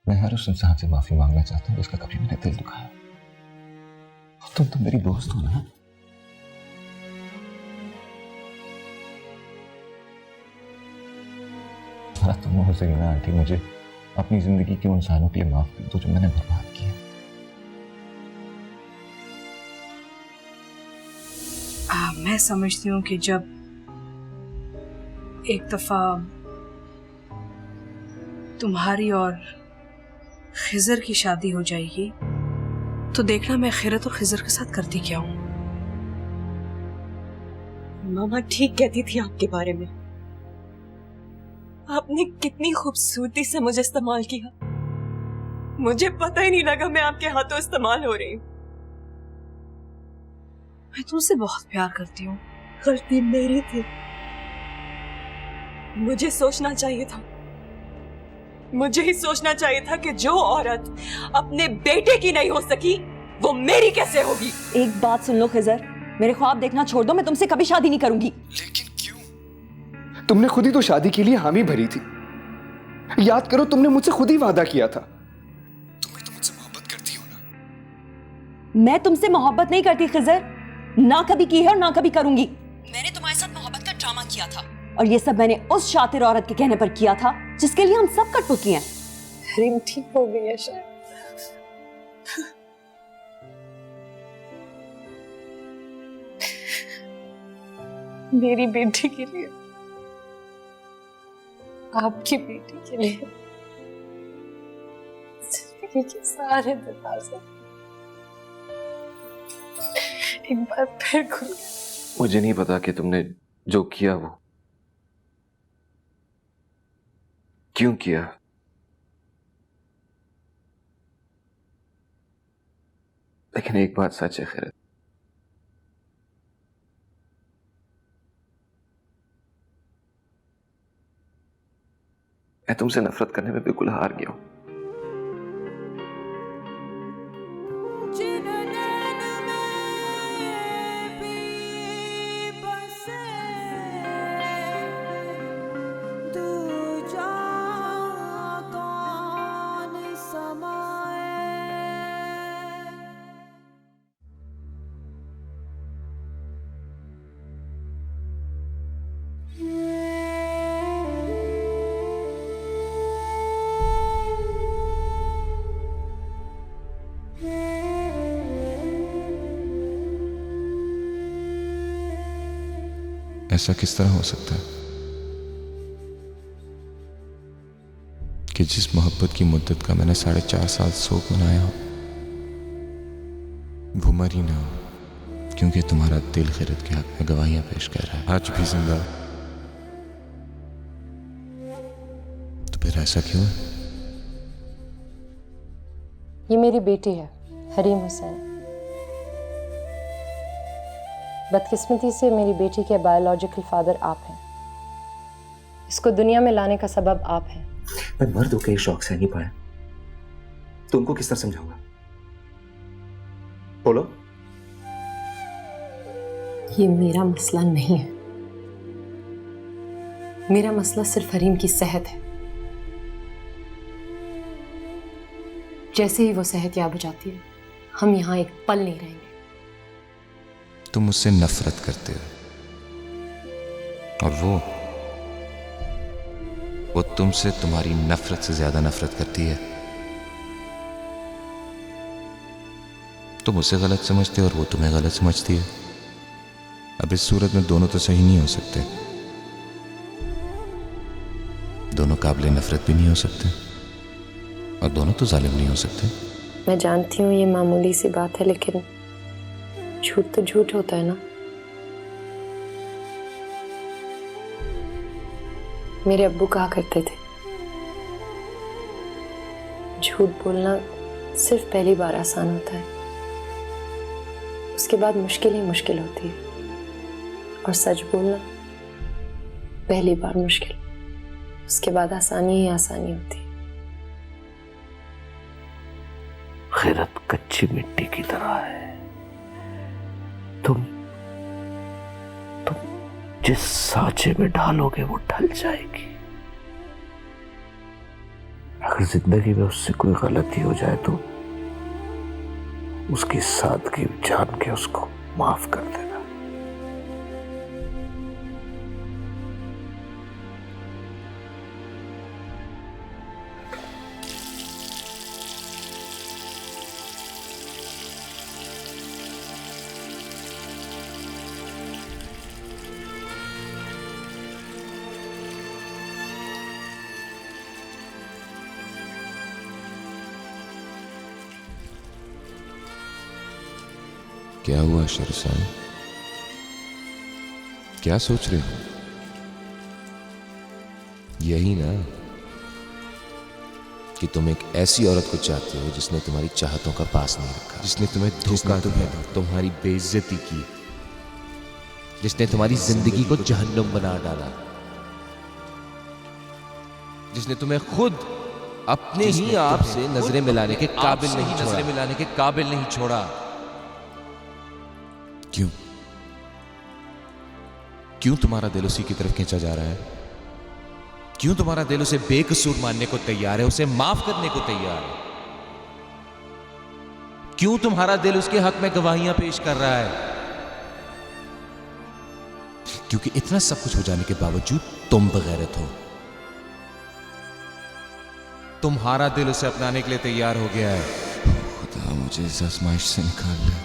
मैं हर उस इंसान से माफी मांगना चाहता हूँ जिसका कभी मैंने दिल दुखाया। तुम तो मेरी दोस्त हो ना। हाँ, तुम हो सके ना आंटी, मुझे अपनी जिंदगी के इंसानों के लिए माफ कर दो जो मैंने बर्बाद किया। मैं समझती हूँ कि जब एक दफा तुम्हारी और खिजर की शादी हो जाएगी तो देखना मैं खैरत और खिजर के साथ करती क्या हूँ। मामा ठीक कहती थी आपके बारे में। आपने कितनी खूबसूरती से मुझे इस्तेमाल किया, मुझे पता ही नहीं लगा मैं आपके हाथों इस्तेमाल हो रही हूँ। मैं तुमसे बहुत प्यार करती हूँ। गलती मेरी थी, मुझे सोचना चाहिए था, मुझे ही सोचना चाहिए था कि जो औरत अपने बेटे की नहीं हो सकी वो मेरी कैसे होगी। एक बात सुन लो खिजर, मेरे ख्वाब देखना छोड़ दो, मैं तुमसे कभी शादी नहीं करूंगी। लेकिन क्यों? तुमने खुद ही तो शादी के लिए हामी भरी थी। याद करो, तुमने मुझसे खुद ही वादा किया था। तुम्हें तो मुझसे मोहब्बत करती हो ना? मैं तुमसे मोहब्बत नहीं करती खिजर, ना कभी की है और ना कभी करूंगी। मैंने तुम्हारे साथ मोहब्बत का ड्रामा किया था और ये सब मैंने उस शातिर औरत के कहने पर किया था जिसके लिए हम सब कठपुतली हैं। रिम ठीक हो गई है शायद। मेरी बेटी के लिए, आपकी बेटी के लिए जिंदगी के सारे दरवाजे एक बार फिर खुल गए। मुझे नहीं पता कि तुमने जो किया वो क्यों किया, लेकिन एक बात सच है खैरत, मैं तुमसे नफरत करने में बिल्कुल हार गया हूं। ऐसा किस तरह हो सकता है कि जिस मोहब्बत की मुद्दत का मैंने 4.5 साल शोक मनाया हो वो मरी ना हो, क्योंकि तुम्हारा दिल खैरत के हक में गवाहियां पेश कर रहा है, आज भी जिंदा। तो फिर ऐसा क्यों है? ये मेरी बेटी है हरीम हुसैन। बदकिस्मती से मेरी बेटी के बायोलॉजिकल फादर आप हैं। इसको दुनिया में लाने का सबब आप हैं। मैं मर्द होकर ये शौक सह नहीं पाया तो उनको किस तरह समझाऊंगा? बोलो। ये मेरा मसला नहीं है, मेरा मसला सिर्फ हरीम की सेहत है। जैसे ही वो सेहत याब हो जाती है हम यहां एक पल नहीं रहेंगे। तुम मुझसे नफरत करते हो और वो तुमसे तुम्हारी नफरत से ज्यादा नफरत करती है। तुम उसे गलत समझते हो और वो तुम्हें गलत समझती है। अब इस सूरत में दोनों तो सही नहीं हो सकते, दोनों काबिले नफरत भी नहीं हो सकते और दोनों तो जालिम नहीं हो सकते। मैं जानती हूँ ये मामूली सी बात है, लेकिन झूठ तो झूठ होता है ना। मेरे अब्बू कहा करते थे झूठ बोलना सिर्फ पहली बार आसान होता है, उसके बाद मुश्किल ही मुश्किल होती है, और सच बोलना पहली बार मुश्किल, उसके बाद आसानी ही आसानी होती है। खैरत कच्ची मिट्टी की तरह है, तुम जिस सांचे में ढालोगे वो ढल जाएगी। अगर जिंदगी में उससे कोई गलती हो जाए तो उसकी सादगी जान के उसको माफ कर देना। क्या हुआ शरसान? क्या सोच रहे हो? यही ना कि तुम एक ऐसी औरत को चाहते हो जिसने तुम्हारी चाहतों का पास नहीं रखा, जिसने तुम्हें धोखा दिया, तुम्हारी बेइज्जती की, जिसने तुम्हारी जिंदगी को जहन्नुम बना डाला, जिसने तुम्हें खुद अपने ही आप से नजरें मिलाने के काबिल नहीं छोड़ा। क्यों? क्यों तुम्हारा दिल उसी की तरफ खींचा जा रहा है? क्यों तुम्हारा दिल उसे बेकसूर मानने को तैयार है, उसे माफ करने को तैयार है? क्यों तुम्हारा दिल उसके हक में गवाहियां पेश कर रहा है? क्योंकि इतना सब कुछ हो जाने के बावजूद तुम बगैरत हो। तुम्हारा दिल उसे अपनाने के लिए तैयार हो गया है। खुदा मुझे इस आजमाइश से निकाल ले।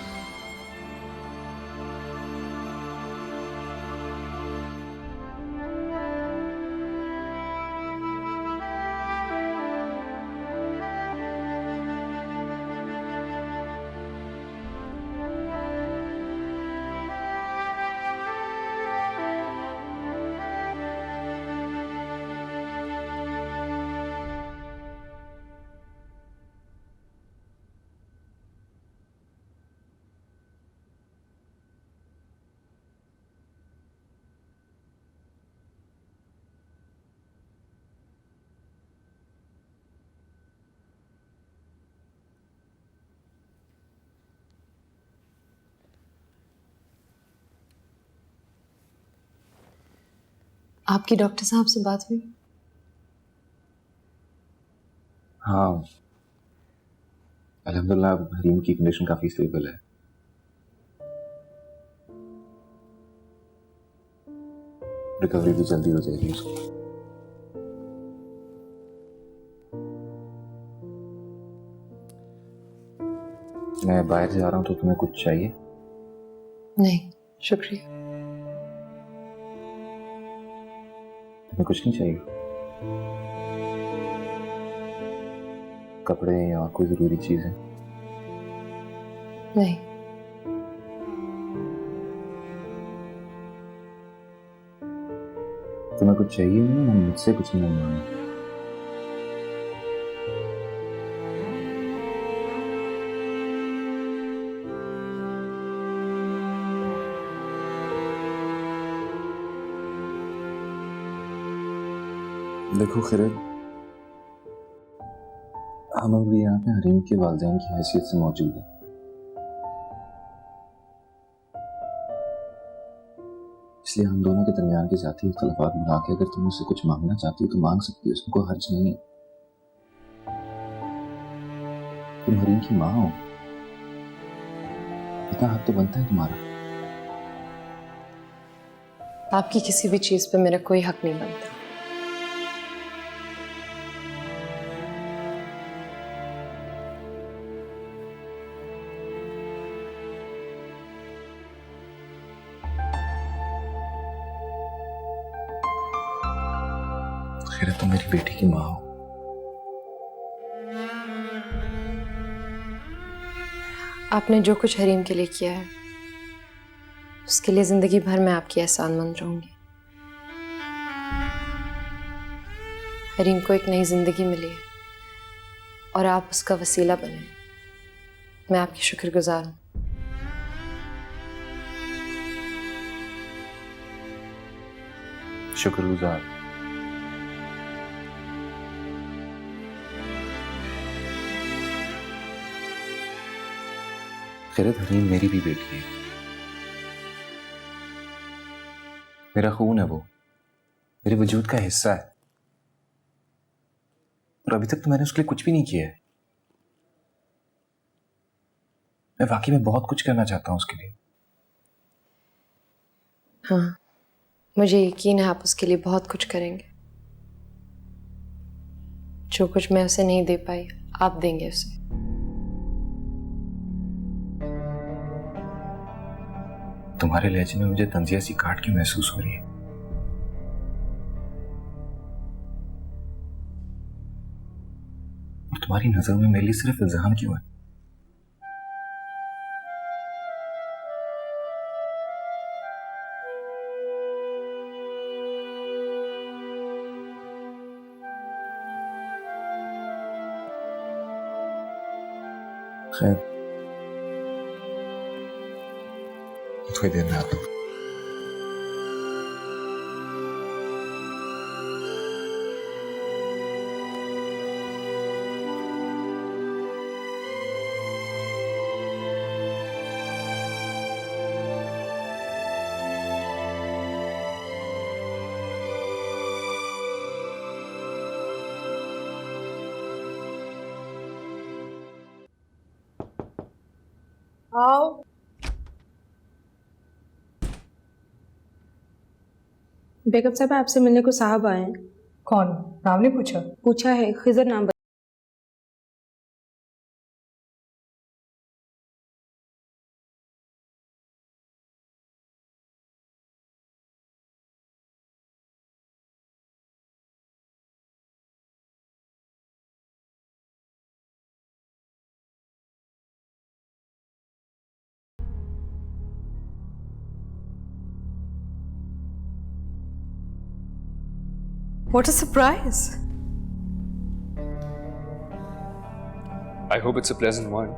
आपकी डॉक्टर साहब से बात हुई? हाँ, अल्हम्दुलिल्लाह अब हरीम की कंडीशन काफी स्टेबल है। रिकवरी भी जल्दी हो जाएगी उसकी। मैं बाहर जा रहा हूँ तो तुम्हें कुछ चाहिए? नहीं शुक्रिया। तुम्हें कुछ नहीं चाहिए? कपड़े या कोई जरूरी चीज है? नहीं। तुम्हें कुछ चाहिए नहीं, मुझसे कुछ नहीं मांगना। देखो खिरद, हम अब यहाँ पे हरीम के वालिदैन की हैसियत से मौजूद हैं। इसलिए हम दोनों के दरमियान के जाती इख्तलाफात भुला के अगर तुम उससे कुछ मांगना चाहती हो तो मांग सकती हो, उसमें कोई हर्ज नहीं है। तुम हरीम की माँ हो, इतना हक तो बनता है तुम्हारा। आपकी किसी भी चीज पे मेरा कोई हक नहीं बनता। खैर तुम मेरी बेटी की माँ हो। आपने जो कुछ हरीम के लिए किया है उसके लिए जिंदगी भर मैं आपकी एहसानमंद रहूंगी। हरीम को एक नई जिंदगी मिली है और आप उसका वसीला बने। मैं आपकी शुक्रगुजार हूं। शुक्रगुजार। खैरत हरीम मेरी भी बेटी है, मेरा खून है, वो मेरे वजूद का हिस्सा है। और अभी तक तो मैंने उसके लिए कुछ भी नहीं किया है। मैं वाकई में बहुत कुछ करना चाहता हूँ उसके लिए। हाँ, मुझे यकीन है आप उसके लिए बहुत कुछ करेंगे। जो कुछ मैं उसे नहीं दे पाई, आप देंगे उसे। तुम्हारे लहजे में मुझे तंजिया सी काट के महसूस हो रही है। और तुम्हारी नजरों में मेरे लिए सिर्फ इल्जाम क्यों है? खैर, थोड़ी देर में आता हूँ। आओ। बेगम साहब आपसे मिलने को साहब आए हैं। कौन? नाम नहीं पूछा? पूछा है, खिजर नाम What a surprise! I hope it's a pleasant one.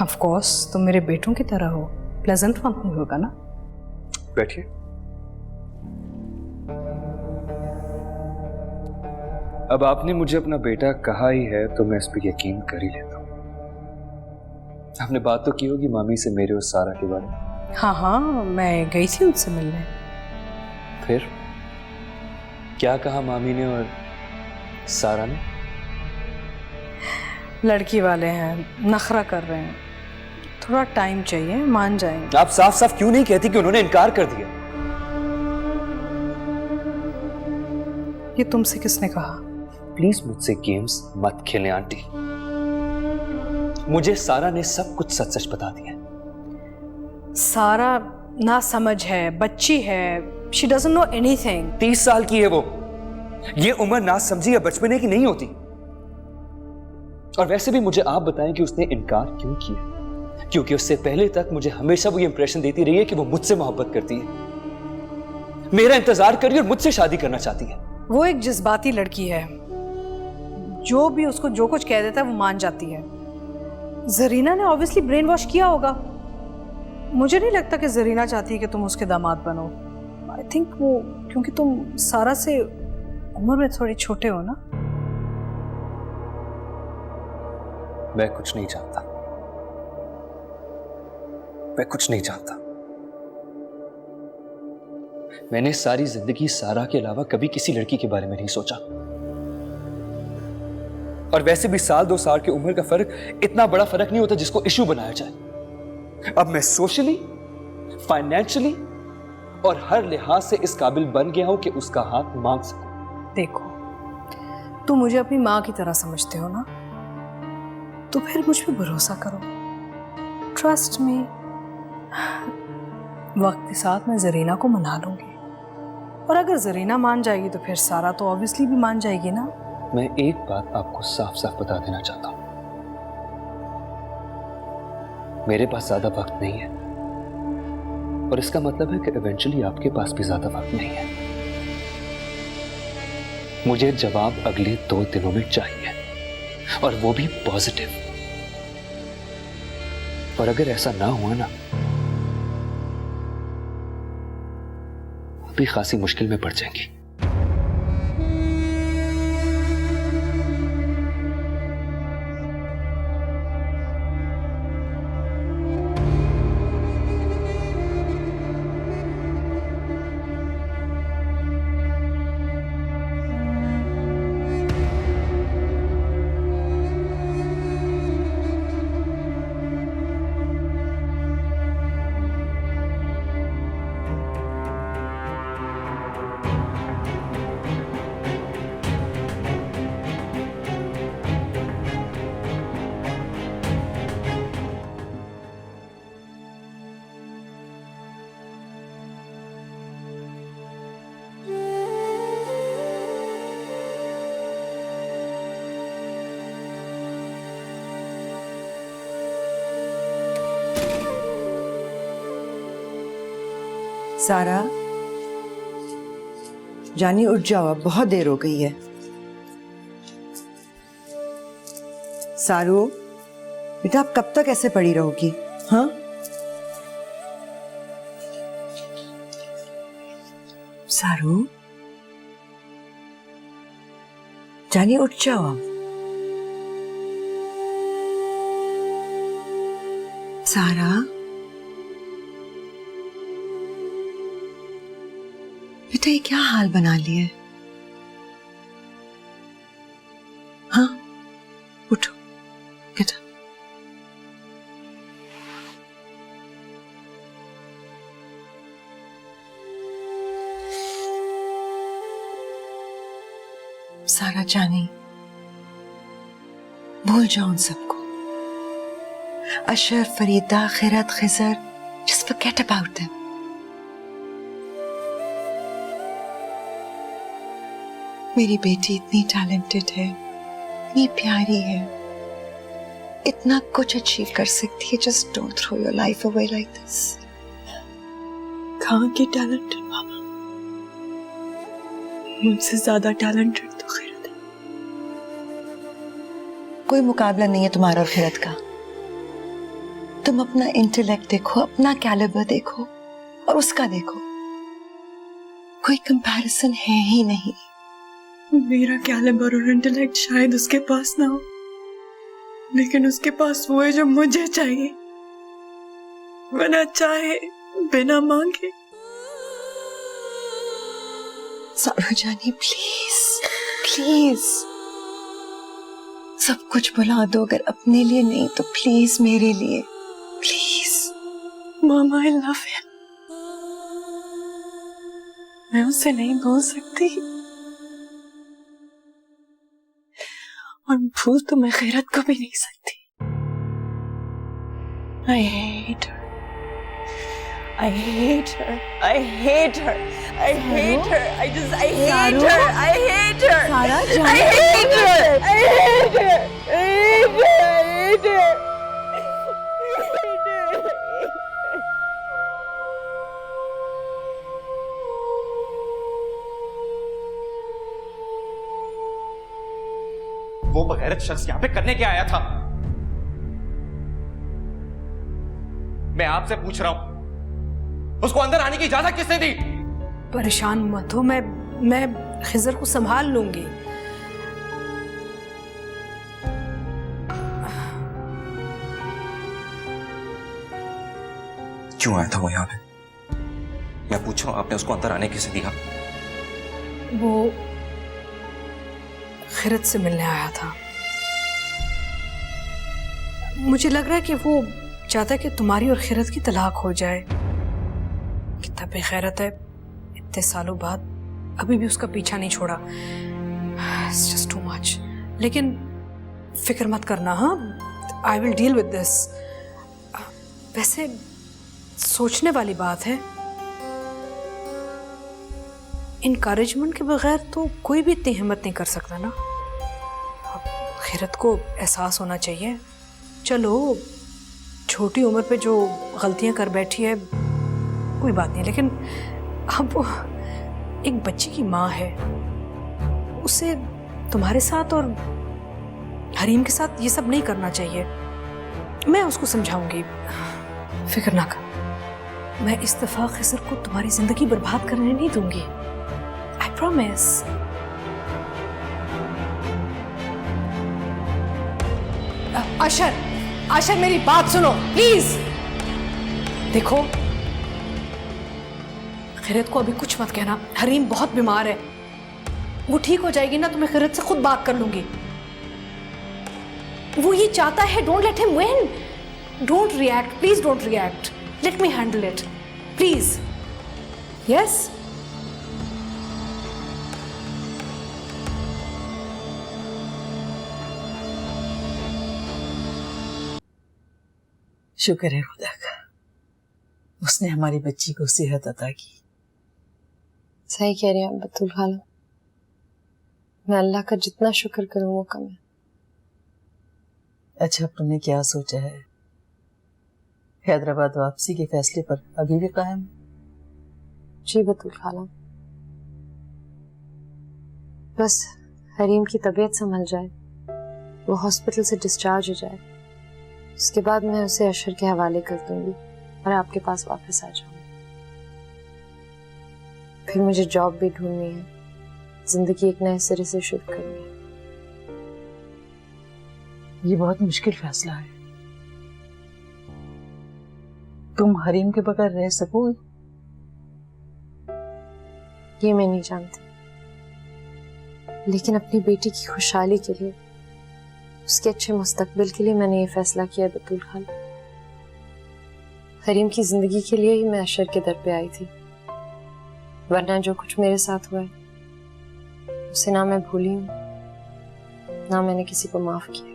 Of course, तुम मेरे बेटों की तरह हो। Pleasant one नहीं होगा ना? बैठिए। अब आपने मुझे अपना बेटा कहा ही है तो मैं इस पर यकीन कर ही लेता हूँ। आपने बात तो की होगी मामी से मेरे और सारा के बारे में। हाँ, मैं गई थी उनसे मिलने। फिर क्या कहा मामी ने और सारा ने? लड़की वाले हैं, नखरा कर रहे हैं, थोड़ा टाइम चाहिए, मान जाएंगे। आप साफ साफ क्यों नहीं कहती कि उन्होंने इनकार कर दिया? ये तुमसे किसने कहा? प्लीज मुझसे गेम्स मत खेलें आंटी। मुझे सारा ने सब कुछ सच सच बता दिया। सारा ना समझ है, बच्ची है, शी डजंट नो एनीथिंग। 30 साल की है वो। ये उम्र ना समझी या बचपने की नहीं होती। और वैसे भी मुझे आप बताएं कि उसने इनकार क्यों किया? क्योंकि उससे पहले तक मुझे हमेशा वो ये इंप्रेशन देती रही है कि वो मुझसे मोहब्बत करती है, मेरा इंतजार कर रही है और मुझसे शादी करना चाहती है। वो एक जज्बाती लड़की है, जो भी उसको जो कुछ कह देता है वो मान जाती है। जरीना ने ऑब्वियसली ब्रेन वॉश किया होगा। मुझे नहीं लगता कि जरीना चाहती है कि तुम उसके दामाद बनो। आई थिंक वो, क्योंकि तुम सारा से उम्र में थोड़े छोटे हो ना। मैं कुछ नहीं जानता, मैं कुछ नहीं जानता। मैंने सारी जिंदगी सारा के अलावा कभी किसी लड़की के बारे में नहीं सोचा। और वैसे भी 1-2 साल की उम्र का फर्क इतना बड़ा फर्क नहीं होता जिसको इश्यू बनाया जाए। अब मैं सोशली, फाइनेंशियली और हर लिहाज से इस काबिल बन गया हूं कि उसका हाथ मांग सकूं। देखो, तुम मुझे अपनी माँ की तरह समझते हो ना, तो फिर मुझ पे भरोसा करो। ट्रस्ट मी, वक्त के साथ मैं जरीना को मना लूंगी। और अगर जरीना मान जाएगी तो फिर सारा तो ऑब्वियसली भी मान जाएगी ना। मैं एक बात आपको साफ साफ बता देना चाहता हूं, मेरे पास ज्यादा वक्त नहीं है। और इसका मतलब है कि इवेंचुअली आपके पास भी ज्यादा वक्त नहीं है। मुझे जवाब अगले 2 दिनों में चाहिए, और वो भी पॉजिटिव। और अगर ऐसा ना हुआ ना, भी खासी मुश्किल में पड़ जाएंगी। सारा, जानी उठ जाओ, अब बहुत देर हो गई है। सारू बेटा, अब कब तक ऐसे पड़ी रहोगी? हाँ, सारू, जानी उठ जाओ अब। सारा बेटा, ये क्या हाल बना लिया है? हाँ, उठो बेटा। सारा जानी, भूल जाओ उन सबको। अशर, Farida, खिरत, Khizr, just forget about them. मेरी बेटी इतनी टैलेंटेड है, इतनी प्यारी है, इतना कुछ अचीव कर सकती है। Just don't throw your life away like this. कहाँ की टैलेंटेड मामा? मुझसे ज्यादा टैलेंटेड तो खैरत है। कोई मुकाबला नहीं है तुम्हारा और खिरत का। तुम अपना इंटेलेक्ट देखो, अपना कैलिबर देखो और उसका देखो, कोई कंपैरिजन है ही नहीं। मेरा कैलिबर और इंटेलेक्ट शायद उसके पास ना हो, लेकिन उसके पास वो है जो मुझे चाहिए, बिना चाहे, बिना मांगे। सारा जानी, प्लीज प्लीज सब कुछ भुला दो, अगर अपने लिए नहीं तो प्लीज मेरे लिए, please. Mama, I love him. मैं उससे नहीं बोल सकती, और भूल तो मैं खैरत को भी नहीं सकती। I hate her. I hate her. I hate her. I hate her. I hate her. I hate her. सारा, I hate her. I hate her. I hate her. I hate her. वो बगैरत शख्स यहाँ पे करने क्या आया था? मैं आपसे पूछ रहा हूं, उसको अंदर आने की इजाजत किसने दी? परेशान मत हो, मैं खिजर को संभाल लूंगी। क्यों आया था वो यहाँ पे? मैं पूछ रहा हूं, आपने उसको अंदर आने किसे दिया? वो खिरत से मिलने आया था। मुझे लग रहा है कि वो चाहता है कि तुम्हारी और खिरत की तलाक हो जाए। कितना बेगैरत है, इतने सालों बाद अभी भी उसका पीछा नहीं छोड़ा। It's just too much. लेकिन फिक्र मत करना, हाँ, I will deal with this. वैसे सोचने वाली बात है, इनकरेजमेंट के बगैर तो कोई भी इतनी हिम्मत नहीं कर सकता ना। अब खिरत को एहसास होना चाहिए। चलो, छोटी उम्र पे जो गलतियां कर बैठी है कोई बात नहीं, लेकिन अब वो एक बच्ची की माँ है, उसे तुम्हारे साथ और हरीम के साथ ये सब नहीं करना चाहिए। मैं उसको समझाऊंगी, फिक्र ना कर। मैं इस दफा खिजर को तुम्हारी जिंदगी बर्बाद करने नहीं दूंगी। I promise. आशर, मेरी बात सुनो प्लीज। देखो, खिरत को अभी कुछ मत कहना, हरीम बहुत बीमार है। वो ठीक हो जाएगी ना तो मैं खिरत से खुद बात कर लूंगी। वो ये चाहता है, don't let him win. Don't react, please don't react. Let me handle it, please. Yes, शुक्र है खुदा का, उसने हमारी बच्ची को सेहत अता की। सही कह रही हैं आप बतूल खाला, मैं अल्लाह का जितना शुक्र करूं वो कम है। अच्छा, अब तुमने क्या सोचा है? हैदराबाद वापसी के फैसले पर अभी भी कायम? जी बतूल खाला, बस हरीम की तबीयत संभल जाए, वो हॉस्पिटल से डिस्चार्ज हो जाए, उसके बाद मैं उसे अशर के हवाले कर दूंगी और आपके पास वापस आ जाऊंगी। फिर मुझे जॉब भी ढूंढनी है, जिंदगी एक नए सिरे से शुरू करनी है। ये बहुत मुश्किल फैसला है। तुम हरीम के बगैर रह सकोगे? ये मैं नहीं जानती, लेकिन अपनी बेटी की खुशहाली के लिए, उसके अच्छे मुस्तकबिल के लिए मैंने ये फैसला किया बतूल खाला। हरीम की जिंदगी के लिए ही मैं अशर के दर पे आई थी, वरना जो कुछ मेरे साथ हुआ है उसे ना मैं भूली हूं, ना मैंने किसी को माफ किया।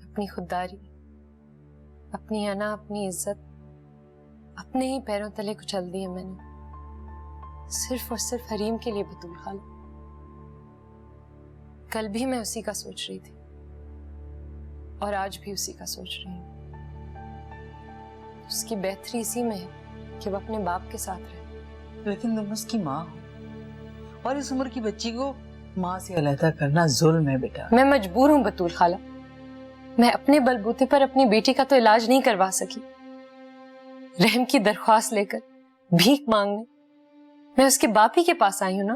अपनी खुददारी, अपनी अना, अपनी इज्जत अपने ही पैरों तले कुचल दी है मैंने, सिर्फ और सिर्फ हरीम के लिए बतूल खाला। कल भी मैं उसी का सोच रही थी और आज भी उसी का सोच रही हूँ। उसकी बेहतरी इसी में है कि वो अपने बाप के साथ रहे। लेकिन तुम उसकी माँ हो और इस उम्र की बच्ची को माँ से अलहदा करना जुल्म है बेटा। मैं मजबूर हूँ बतूल खाला, मैं अपने बलबूते पर अपनी बेटी का तो इलाज नहीं करवा सकी। रहम की दरख्वास्त लेकर भीख मांगने मैं उसके बाप ही के पास आई हूँ ना।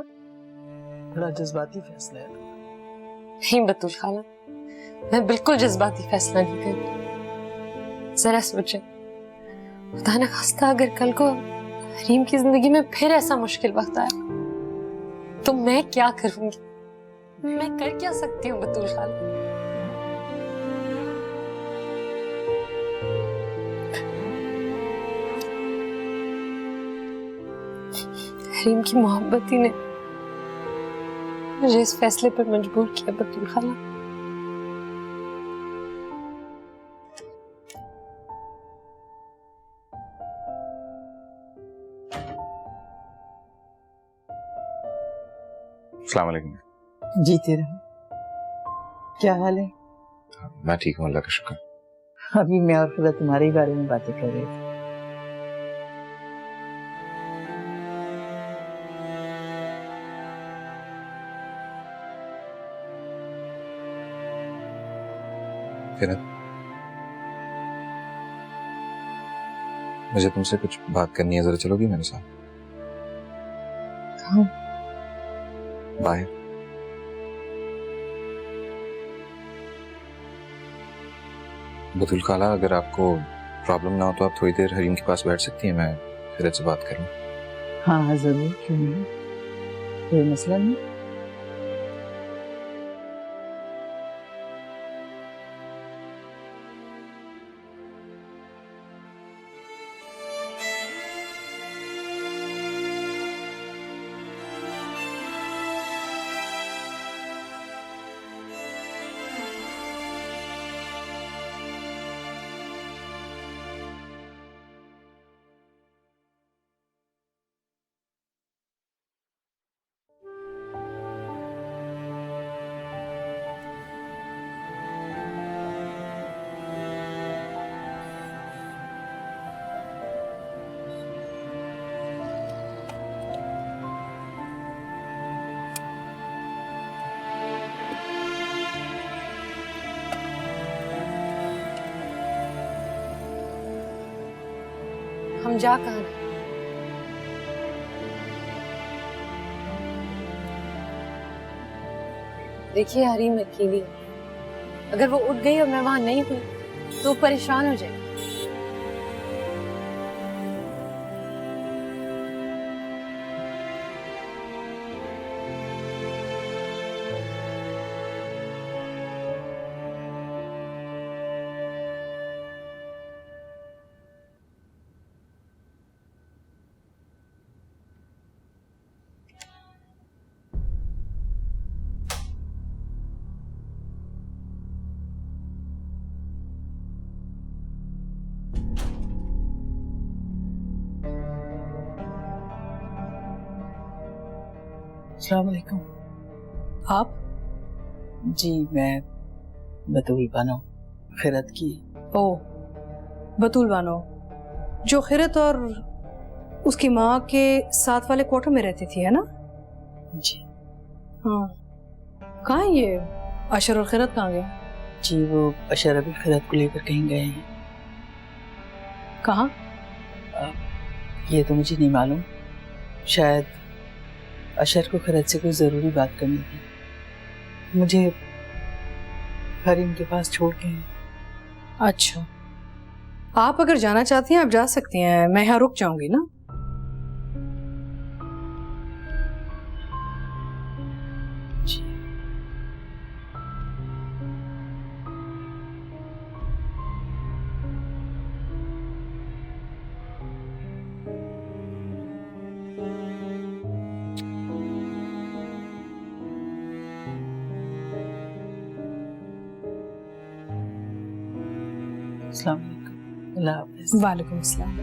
बड़ा जज्बाती फैसला है। नहीं बतूल खाला, मैं बिल्कुल जज्बाती फैसला नहीं कर रही। जरा सोचे, खुदा न खास्ता अगर कल को हरीम की जिंदगी में फिर ऐसा मुश्किल वक्त आया तो मैं क्या करूंगी? मैं कर क्या सकती हूँ बतूल खाला? हरीम की मोहब्बत ही ने मुझे इस फैसले पर मजबूर किया बतूल खाला। अस्सलाम वालेकुम। जीते रहो। क्या हाल है? मैं ठीक हूँ, अल्लाह का शुक्र। अभी मैं और खुदा तुम्हारे ही बारे में बातें कर रहे थे। फिरत, मुझे तुमसे कुछ बात करनी है, जरा चलोगी मेरे साथ? हाँ। बाय। बतूल खाला, अगर आपको प्रॉब्लम ना हो तो आप थोड़ी देर हरीम के पास बैठ सकती हैं, मैं फिरत से बात करूं। हाँ हाँ जरूर, क्यों नहीं, कोई मसला नहीं। हम जा कहाँ रहे? देखिए हरीम अकेली, अगर वो उठ गई और मैं वहां नहीं हुई तो परेशान हो जाएगी। अस्सलाम वालेकुम। आप? जी मैं बतूल बानो, खिरत की। ओ, बतूल बानो, जो खिरत और उसकी माँ के साथ वाले क्वार्टर में रहती थी, है ना? जी हाँ। कहाँ है ये अशर और खिरत? कहाँ गए? जी वो अशर अभी खिरत को लेकर कहीं गए हैं। कहाँ? ये तो मुझे नहीं मालूम। शायद अशर को खिरत से कोई ज़रूरी बात करनी थी। मुझे हरीम के पास छोड़ के हैं। अच्छा, आप अगर जाना चाहती हैं आप जा सकती हैं, मैं यहाँ रुक जाऊंगी ना। अस्सलाम वालेकुम। अल्लाह हाफ़िज़। वालेकुम अस्सलाम।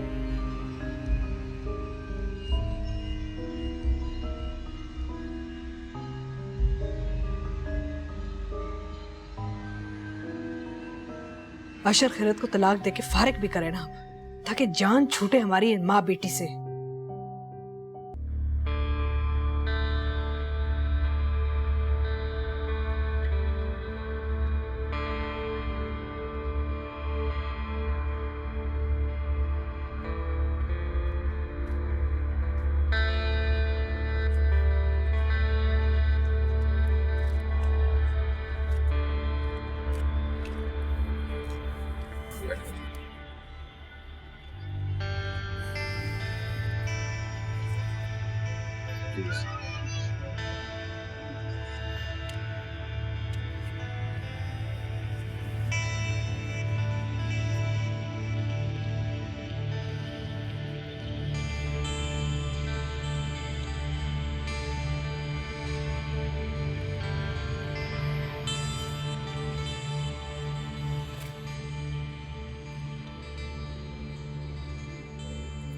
अशर खिरत को तलाक देके फारिग भी करे ना, ताकि जान छूटे हमारी माँ बेटी से।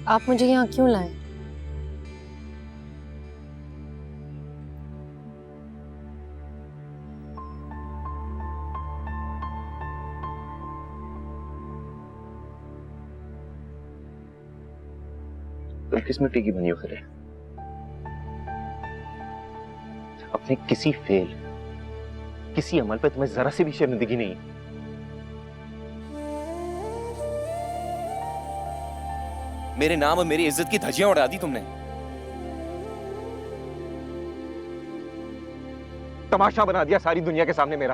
आप मुझे यहाँ क्यों लाए? तुम किस मिट्टी की बनी हो खिरे? अपने किसी फेल, किसी अमल पे तुम्हें जरा सी भी शर्मिंदगी नहीं। मेरे नाम और मेरी इज्जत की धज्जियां उड़ा दी तुमने। तमाशा बना दिया सारी दुनिया के सामने मेरा।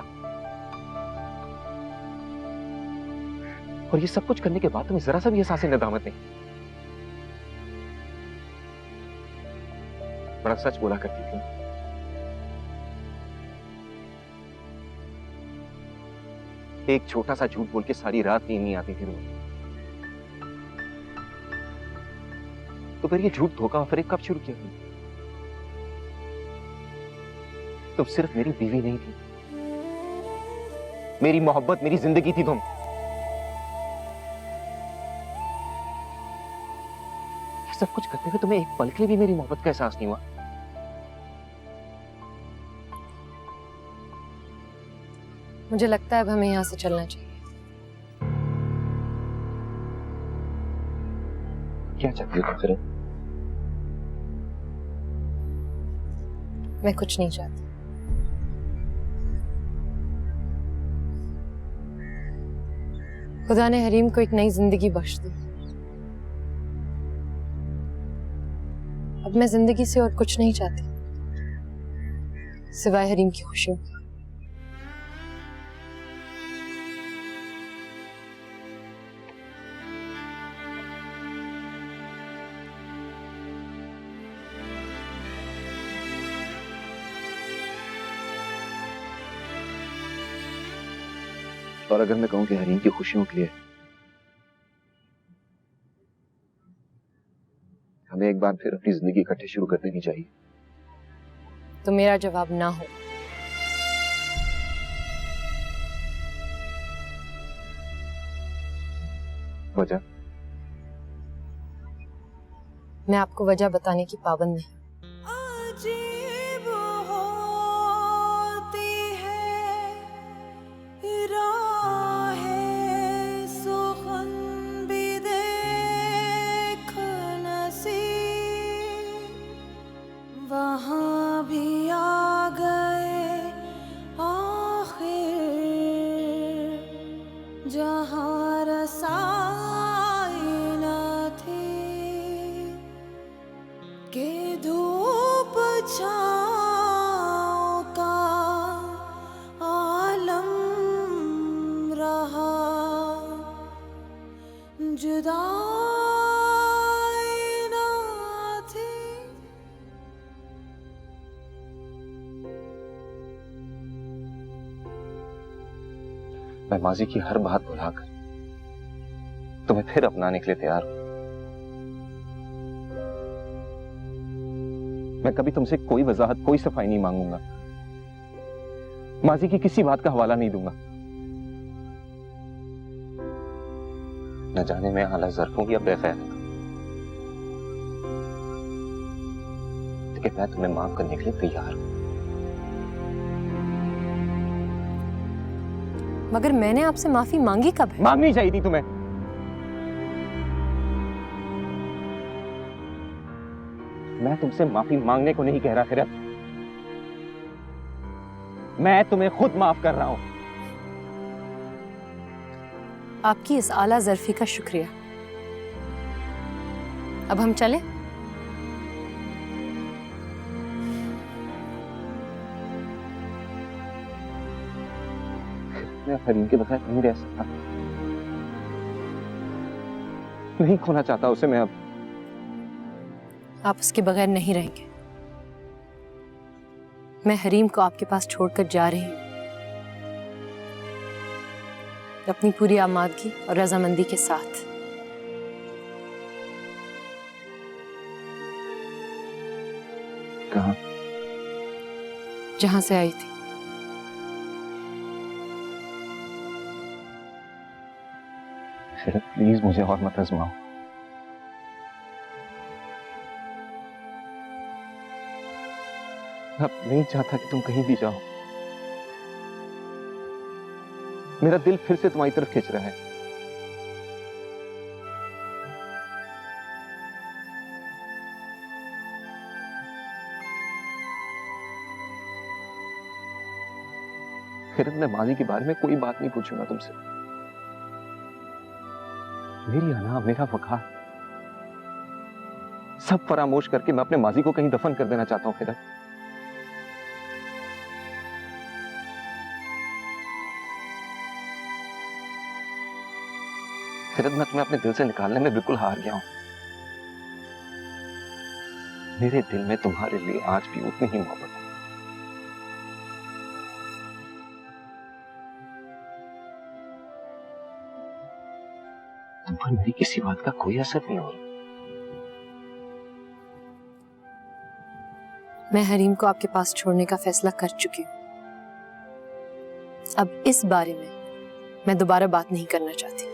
और ये सब कुछ करने के बाद तुम्हें जरा सा भी एहसास नदामत नहीं। बड़ा सच बोला करती थी। एक छोटा सा झूठ बोल के सारी रात नींद नहीं आती थी तुम्हें। तो फिर ये झूठ धोखा और फरेब कब शुरू किया तुमने? तुम सिर्फ मेरी बीवी नहीं थी, मेरी मोहब्बत, मेरी जिंदगी थी तुम। ये सब कुछ करते हुए तुम्हें एक पल के लिए भी मेरी मोहब्बत का एहसास नहीं हुआ। मुझे लगता है अब हमें यहाँ से चलना चाहिए। क्या चाहती हो फिर? मैं कुछ नहीं चाहती। खुदा ने हरीम को एक नई जिंदगी बख्श दी। अब मैं जिंदगी से और कुछ नहीं चाहती सिवाय हरीम की खुशियों की। और अगर मैं कहूं कि हरीम की खुशियों के लिए हमें एक बार फिर अपनी जिंदगी इकट्ठे शुरू कर देनी चाहिए, तो मेरा जवाब ना हो। वजह? मैं आपको वजह बताने की पाबंद नहीं। आशाओं का आलम रहा, जुदाई ना थी। मैं माजी की हर बात भुलाकर तुम्हें फिर अपनाने के लिए तैयार हूं। मैं कभी तुमसे कोई वजाहत, कोई सफाई नहीं मांगूंगा। माजी की किसी बात का हवाला नहीं दूंगा। न जाने मैं आला ज़र्फ हूं या बेखैर, लेकिन मैं तुम्हें माफ करने के लिए तैयार हूं। मगर मैंने आपसे माफी मांगी कब है? मांगनी चाहिए थी तुम्हें। मैं तुमसे माफी मांगने को नहीं कह रहा खैरत, मैं तुम्हें खुद माफ कर रहा हूं। आपकी इस आला ज़र्फी का शुक्रिया। अब हम चलें? मैं हरीम के बगैर नहीं रह सकता, नहीं खोना चाहता उसे मैं अब। आप उसके बगैर नहीं रहेंगे। मैं हरीम को आपके पास छोड़कर जा रही हूं, अपनी पूरी आमादगी और रजामंदी के साथ। कहाँ? जहां से आई थी। फिर प्लीज मुझे और मत आजमाओ। मैं नहीं चाहता कि तुम कहीं भी जाओ। मेरा दिल फिर से तुम्हारी तरफ खिंच रहा है। फिर मैं माजी के बारे में कोई बात नहीं पूछूंगा तुमसे। मेरी अना, मेरा वकार सब फरामोश करके मैं अपने माजी को कहीं दफन कर देना चाहता हूं। फिर मैं तुम्हें अपने दिल से निकालने में बिल्कुल हार गया हूं। मेरे दिल में तुम्हारे लिए आज भी उतनी ही मोहब्बत है। तुम पर मेरी किसी बात का कोई असर नहीं हो रहा। मैं हरीम को आपके पास छोड़ने का फैसला कर चुकी हूं। अब इस बारे में मैं दोबारा बात नहीं करना चाहती।